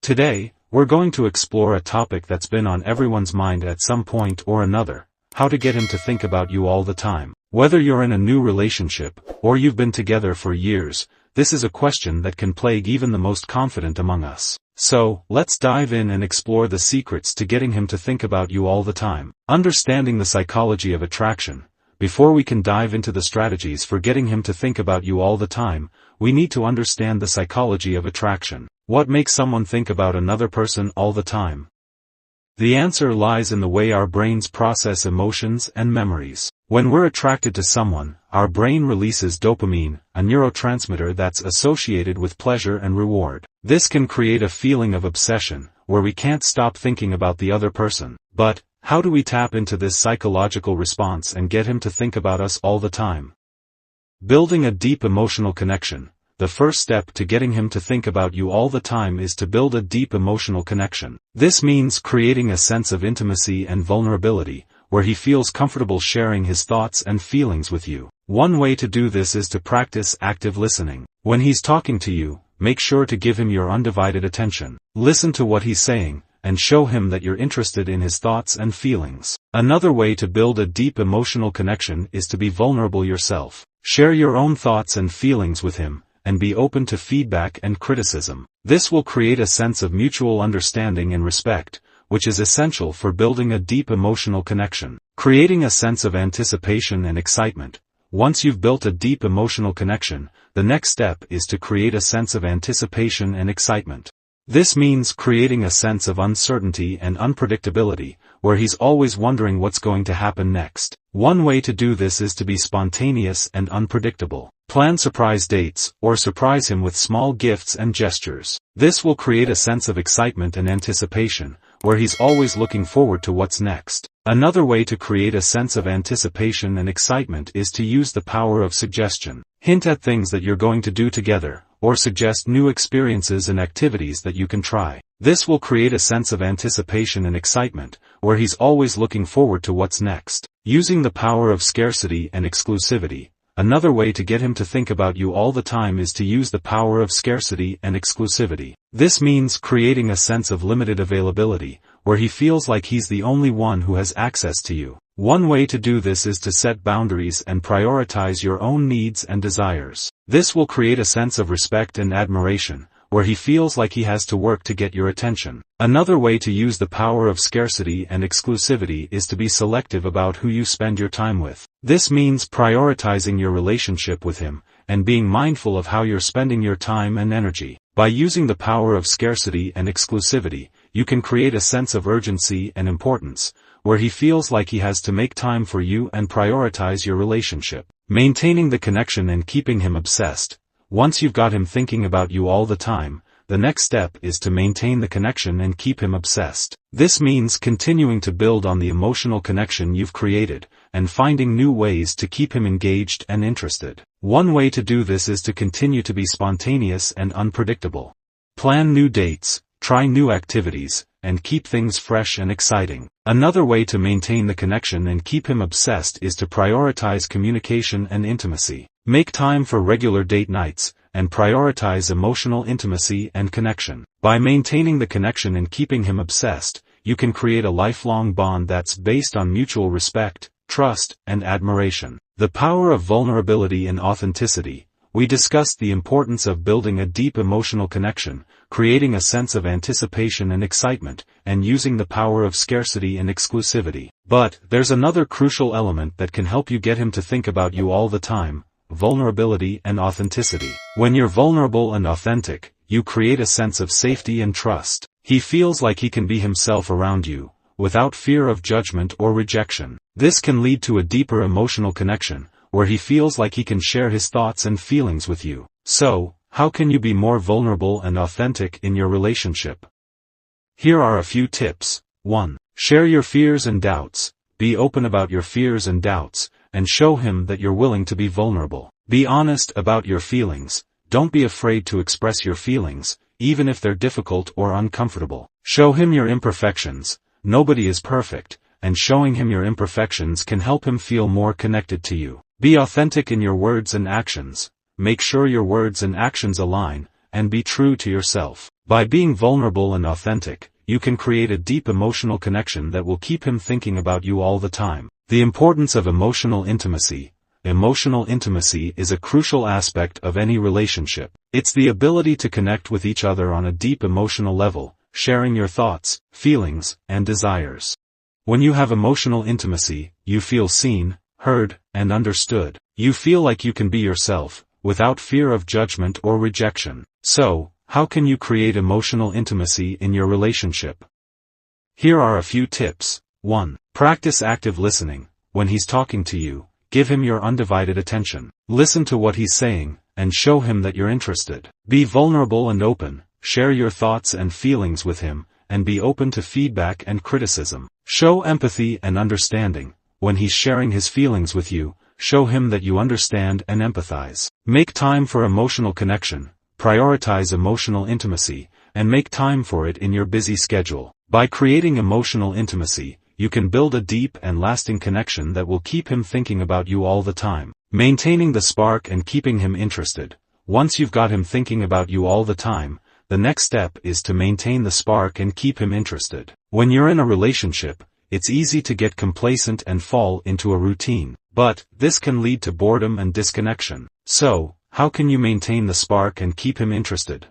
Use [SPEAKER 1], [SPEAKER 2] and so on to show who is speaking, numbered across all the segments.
[SPEAKER 1] Today, we're going to explore a topic that's been on everyone's mind at some point or another: how to get him to think about you all the time. Whether you're in a new relationship, or you've been together for years, this is a question that can plague even the most confident among us. So, let's dive in and explore the secrets to getting him to think about you all the time. Understanding the psychology of attraction. Before we can dive into the strategies for getting him to think about you all the time, we need to understand the psychology of attraction. What makes someone think about another person all the time? The answer lies in the way our brains process emotions and memories. When we're attracted to someone, our brain releases dopamine, a neurotransmitter that's associated with pleasure and reward. This can create a feeling of obsession, where we can't stop thinking about the other person. But, how do we tap into this psychological response and get him to think about us all the time? Building a deep emotional connection. The first step to getting him to think about you all the time is to build a deep emotional connection. This means creating a sense of intimacy and vulnerability, where he feels comfortable sharing his thoughts and feelings with you. One way to do this is to practice active listening. When he's talking to you, make sure to give him your undivided attention. Listen to what he's saying, and show him that you're interested in his thoughts and feelings. Another way to build a deep emotional connection is to be vulnerable yourself. Share your own thoughts and feelings with him, and be open to feedback and criticism. This will create a sense of mutual understanding and respect, which is essential for building a deep emotional connection. Creating a sense of anticipation and excitement. Once you've built a deep emotional connection, the next step is to create a sense of anticipation and excitement. This means creating a sense of uncertainty and unpredictability, where he's always wondering what's going to happen next. One way to do this is to be spontaneous and unpredictable. Plan surprise dates, or surprise him with small gifts and gestures. This will create a sense of excitement and anticipation, where he's always looking forward to what's next. Another way to create a sense of anticipation and excitement is to use the power of suggestion. Hint at things that you're going to do together, or suggest new experiences and activities that you can try. This will create a sense of anticipation and excitement, where he's always looking forward to what's next. Using the power of scarcity and exclusivity. Another way to get him to think about you all the time is to use the power of scarcity and exclusivity. This means creating a sense of limited availability, where he feels like he's the only one who has access to you. One way to do this is to set boundaries and prioritize your own needs and desires. This will create a sense of respect and admiration, where he feels like he has to work to get your attention. Another way to use the power of scarcity and exclusivity is to be selective about who you spend your time with. This means prioritizing your relationship with him, and being mindful of how you're spending your time and energy. By using the power of scarcity and exclusivity, you can create a sense of urgency and importance, where he feels like he has to make time for you and prioritize your relationship. Maintaining the connection and keeping him obsessed. Once you've got him thinking about you all the time, the next step is to maintain the connection and keep him obsessed. This means continuing to build on the emotional connection you've created, and finding new ways to keep him engaged and interested. One way to do this is to continue to be spontaneous and unpredictable. Plan new dates, try new activities, and keep things fresh and exciting. Another way to maintain the connection and keep him obsessed is to prioritize communication and intimacy. Make time for regular date nights, and prioritize emotional intimacy and connection. By maintaining the connection and keeping him obsessed, you can create a lifelong bond that's based on mutual respect, trust, and admiration. The power of vulnerability and authenticity. We discussed the importance of building a deep emotional connection, creating a sense of anticipation and excitement, and using the power of scarcity and exclusivity. But, there's another crucial element that can help you get him to think about you all the time: vulnerability and authenticity. When you're vulnerable and authentic, you create a sense of safety and trust. He feels like he can be himself around you, without fear of judgment or rejection. This can lead to a deeper emotional connection, where he feels like he can share his thoughts and feelings with you. So, how can you be more vulnerable and authentic in your relationship? Here are a few tips. 1. Share your fears and doubts. Be open about your fears and doubts, and show him that you're willing to be vulnerable. Be honest about your feelings. Don't be afraid to express your feelings, even if they're difficult or uncomfortable. Show him your imperfections. Nobody is perfect, and showing him your imperfections can help him feel more connected to you. Be authentic in your words and actions. Make sure your words and actions align, and be true to yourself. By being vulnerable and authentic, you can create a deep emotional connection that will keep him thinking about you all the time. The importance of emotional intimacy. Emotional intimacy is a crucial aspect of any relationship. It's the ability to connect with each other on a deep emotional level, sharing your thoughts, feelings, and desires. When you have emotional intimacy, you feel seen, heard, and understood. You feel like you can be yourself, without fear of judgment or rejection. So, how can you create emotional intimacy in your relationship? Here are a few tips. 1. Practice active listening. When he's talking to you, give him your undivided attention. Listen to what he's saying, and show him that you're interested. Be vulnerable and open, share your thoughts and feelings with him, and be open to feedback and criticism. Show empathy and understanding. When he's sharing his feelings with you, show him that you understand and empathize. Make time for emotional connection. Prioritize emotional intimacy, and make time for it in your busy schedule. By creating emotional intimacy, you can build a deep and lasting connection that will keep him thinking about you all the time. Maintaining the spark and keeping him interested. Once you've got him thinking about you all the time, the next step is to maintain the spark and keep him interested. When you're in a relationship, it's easy to get complacent and fall into a routine, but this can lead to boredom and disconnection. So, how can you maintain the spark and keep him interested?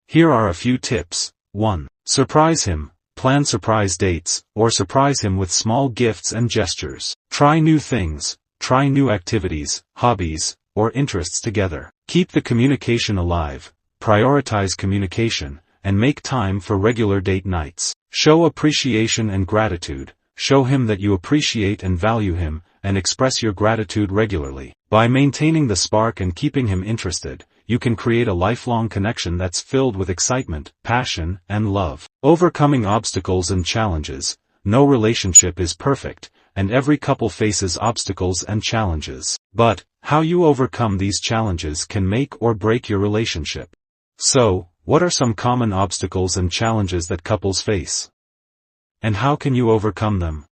[SPEAKER 1] Here are a few tips. 1. Surprise him. Plan surprise dates, or surprise him with small gifts and gestures. Try new things, try new activities, hobbies, or interests together. Keep the communication alive, prioritize communication, and make time for regular date nights. Show appreciation and gratitude. Show him that you appreciate and value him, and express your gratitude regularly. By maintaining the spark and keeping him interested, you can create a lifelong connection that's filled with excitement, passion, and love. Overcoming obstacles and challenges. No relationship is perfect, and every couple faces obstacles and challenges. But, how you overcome these challenges can make or break your relationship. So, what are some common obstacles and challenges that couples face? And how can you overcome them?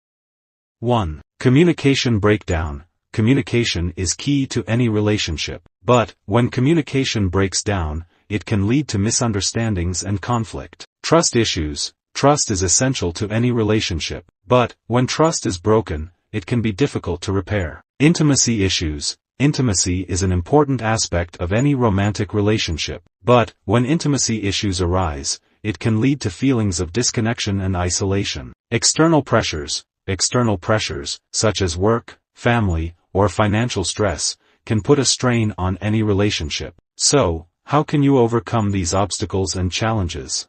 [SPEAKER 1] 1. Communication breakdown. Communication is key to any relationship. But, when communication breaks down, it can lead to misunderstandings and conflict. Trust issues. Trust is essential to any relationship. But, when trust is broken, it can be difficult to repair. Intimacy issues. Intimacy is an important aspect of any romantic relationship. But, when intimacy issues arise, it can lead to feelings of disconnection and isolation. External pressures. External pressures, such as work, family, or financial stress, can put a strain on any relationship. So, how can you overcome these obstacles and challenges?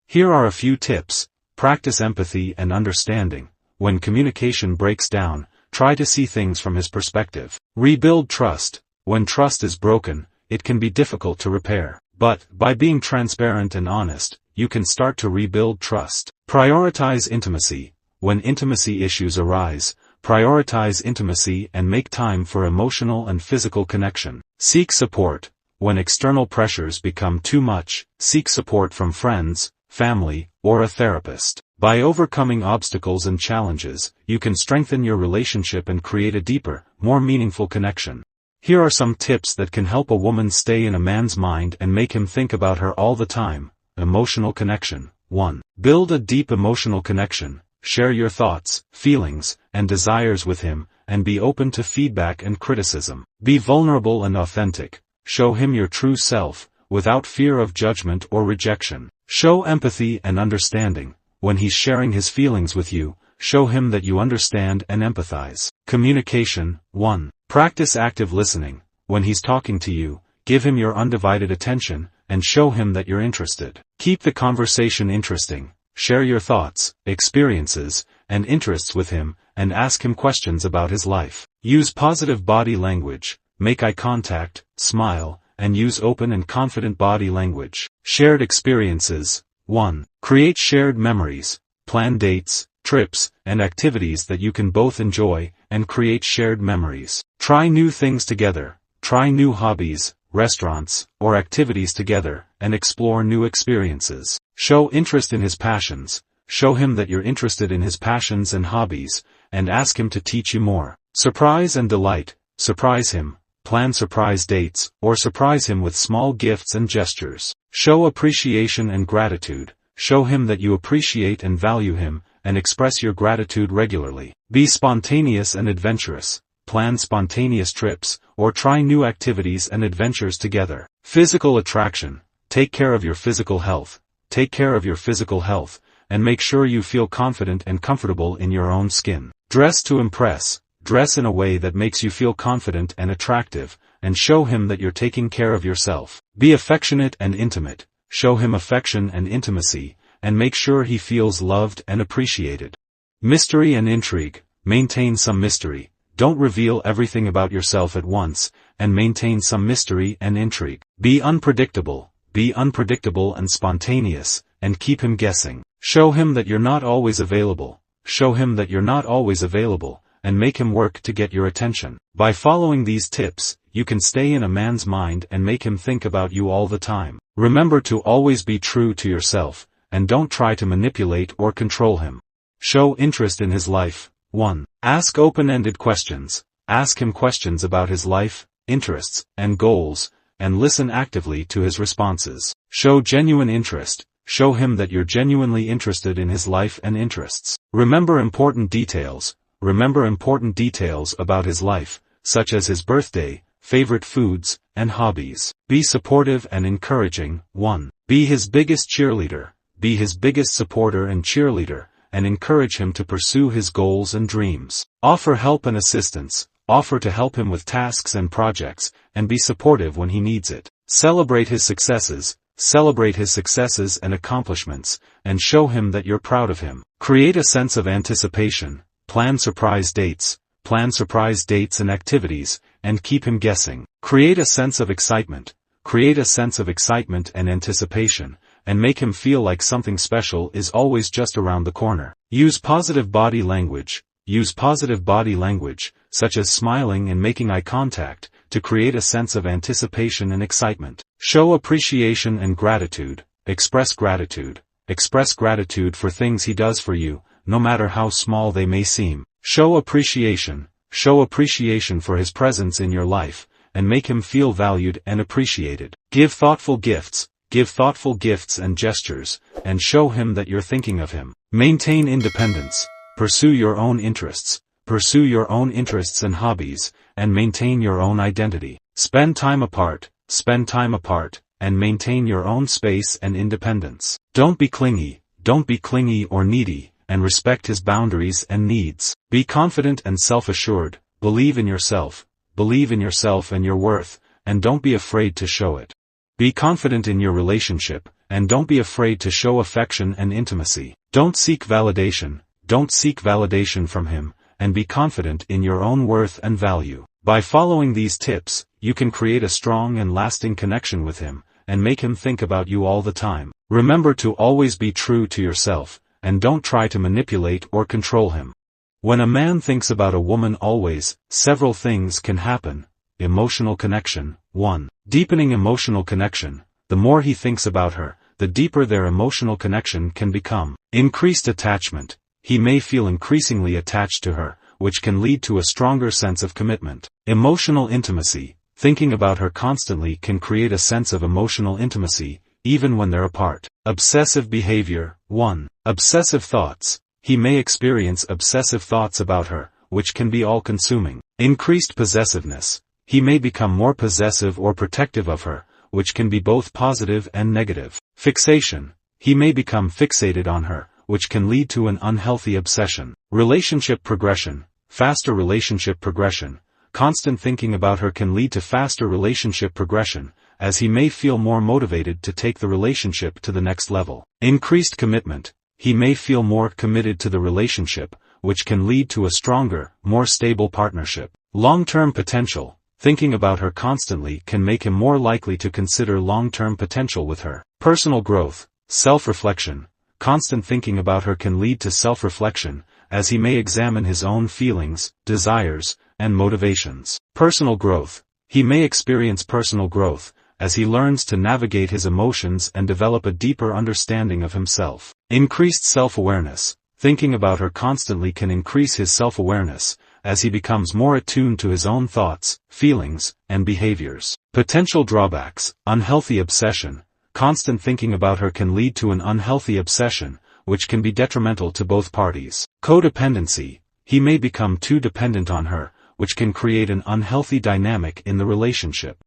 [SPEAKER 1] Here are a few tips. Practice empathy and understanding. When communication breaks down, try to see things from his perspective. Rebuild trust. When trust is broken, it can be difficult to repair. But, by being transparent and honest, you can start to rebuild trust. Prioritize intimacy. When intimacy issues arise, prioritize intimacy and make time for emotional and physical connection. Seek support. When external pressures become too much, seek support from friends, family, or a therapist. By overcoming obstacles and challenges, you can strengthen your relationship and create a deeper, more meaningful connection. Here are some tips that can help a woman stay in a man's mind and make him think about her all the time. Emotional connection. 1. Build a deep emotional connection. Share your thoughts, feelings, and desires with him, and be open to feedback and criticism. Be vulnerable and authentic. Show him your true self, without fear of judgment or rejection. Show empathy and understanding. When he's sharing his feelings with you, show him that you understand and empathize. Communication. 1. Practice active listening. When he's talking to you, give him your undivided attention, and show him that you're interested. Keep the conversation interesting. Share your thoughts, experiences, and interests with him, and ask him questions about his life. Use positive body language. Make eye contact, smile, and use open and confident body language. Shared experiences. 1. Create shared memories. Plan dates, trips, and activities that you can both enjoy, and create shared memories. Try new things together. Try new hobbies, restaurants, or activities together, and explore new experiences. Show interest in his passions. Show him that you're interested in his passions and hobbies, and ask him to teach you more. Surprise and delight. Surprise him. plan surprise dates, or surprise him with small gifts and gestures. Show appreciation and gratitude. Show him that you appreciate and value him, and express your gratitude regularly. Be spontaneous and adventurous. Plan spontaneous trips, or try new activities and adventures together. Physical attraction. Take care of your physical health. Take care of your physical health, and make sure you feel confident and comfortable in your own skin. Dress to impress. Dress in a way that makes you feel confident and attractive, and show him that you're taking care of yourself. Be affectionate and intimate. Show him affection and intimacy, and make sure he feels loved and appreciated. Mystery and intrigue. Maintain some mystery. Don't reveal everything about yourself at once, and maintain some mystery and intrigue. Be unpredictable. Be unpredictable and spontaneous, and keep him guessing. Show him that you're not always available. Show him that you're not always available, and make him work to get your attention. By following these tips, you can stay in a man's mind and make him think about you all the time. Remember to always be true to yourself, and don't try to manipulate or control him. Show interest in his life. 1. Ask open-ended questions. Ask him questions about his life, interests, and goals, and listen actively to his responses. Show genuine interest. Show him that you're genuinely interested in his life and interests. Remember important details. Remember important details about his life, such as his birthday, favorite foods, and hobbies. Be supportive and encouraging. 1. Be his biggest cheerleader. Be his biggest supporter and cheerleader, and encourage him to pursue his goals and dreams. Offer help and assistance. Offer to help him with tasks and projects, and be supportive when he needs it. Celebrate his successes. Celebrate his successes and accomplishments, and show him that you're proud of him. Create a sense of anticipation. Plan surprise dates. Plan surprise dates and activities, and keep him guessing. Create a sense of excitement. Create a sense of excitement and anticipation, and make him feel like something special is always just around the corner. Use positive body language. Use positive body language, such as smiling and making eye contact, to create a sense of anticipation and excitement. Show appreciation and gratitude. Express gratitude. Express gratitude for things he does for you, no matter how small they may seem. Show appreciation. Show appreciation for his presence in your life, and make him feel valued and appreciated. Give thoughtful gifts. Give thoughtful gifts and gestures, and show him that you're thinking of him. Maintain independence. Pursue your own interests. Pursue your own interests and hobbies, and maintain your own identity. Spend time apart. Spend time apart, and maintain your own space and independence. Don't be clingy. Don't be clingy or needy, and respect his boundaries and needs. Be confident and self-assured. Believe in yourself. Believe in yourself and your worth, and don't be afraid to show it. Be confident in your relationship, and don't be afraid to show affection and intimacy. Don't seek validation. Don't seek validation from him, and be confident in your own worth and value. By following these tips, you can create a strong and lasting connection with him, and make him think about you all the time. Remember to always be true to yourself, and don't try to manipulate or control him. When a man thinks about a woman always, several things can happen. Emotional connection. 1. Deepening emotional connection. The more he thinks about her, the deeper their emotional connection can become. Increased attachment. He may feel increasingly attached to her, which can lead to a stronger sense of commitment. Emotional intimacy. Thinking about her constantly can create a sense of emotional intimacy, even when they're apart. Obsessive behavior. 1. Obsessive thoughts. He may experience obsessive thoughts about her, which can be all-consuming. Increased possessiveness. He may become more possessive or protective of her, which can be both positive and negative. Fixation. He may become fixated on her, which can lead to an unhealthy obsession. Relationship progression. Faster relationship progression. Constant thinking about her can lead to faster relationship progression, as he may feel more motivated to take the relationship to the next level. Increased commitment. He may feel more committed to the relationship, which can lead to a stronger, more stable partnership. Long-term potential. Thinking about her constantly can make him more likely to consider long-term potential with her. Personal growth. Self-reflection. Constant thinking about her can lead to self-reflection, as he may examine his own feelings, desires, and motivations. Personal growth. He may experience personal growth, as he learns to navigate his emotions and develop a deeper understanding of himself. Increased self-awareness. Thinking about her constantly can increase his self-awareness, as he becomes more attuned to his own thoughts, feelings, and behaviors. Potential drawbacks: unhealthy obsession. Constant thinking about her can lead to an unhealthy obsession, which can be detrimental to both parties. Codependency. He may become too dependent on her, which can create an unhealthy dynamic in the relationship.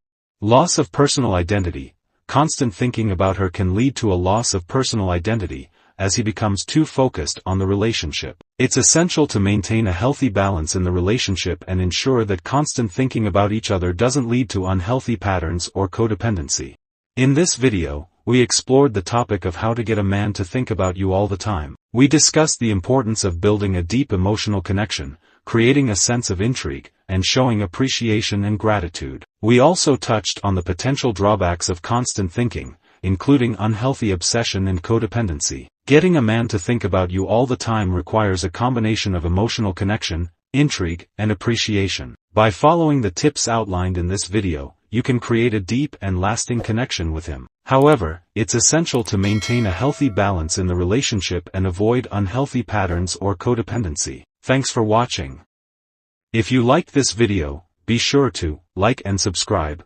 [SPEAKER 1] Loss of personal identity. Constant thinking about her can lead to a loss of personal identity, as he becomes too focused on the relationship. It's essential to maintain a healthy balance in the relationship and ensure that constant thinking about each other doesn't lead to unhealthy patterns or codependency. In this video, we explored the topic of how to get a man to think about you all the time. We discussed the importance of building a deep emotional connection, creating a sense of intrigue, and showing appreciation and gratitude. We also touched on the potential drawbacks of constant thinking, including unhealthy obsession and codependency. Getting a man to think about you all the time requires a combination of emotional connection, intrigue, and appreciation. By following the tips outlined in this video, you can create a deep and lasting connection with him. However, it's essential to maintain a healthy balance in the relationship and avoid unhealthy patterns or codependency. Thanks for watching. If you liked this video, be sure to like and subscribe.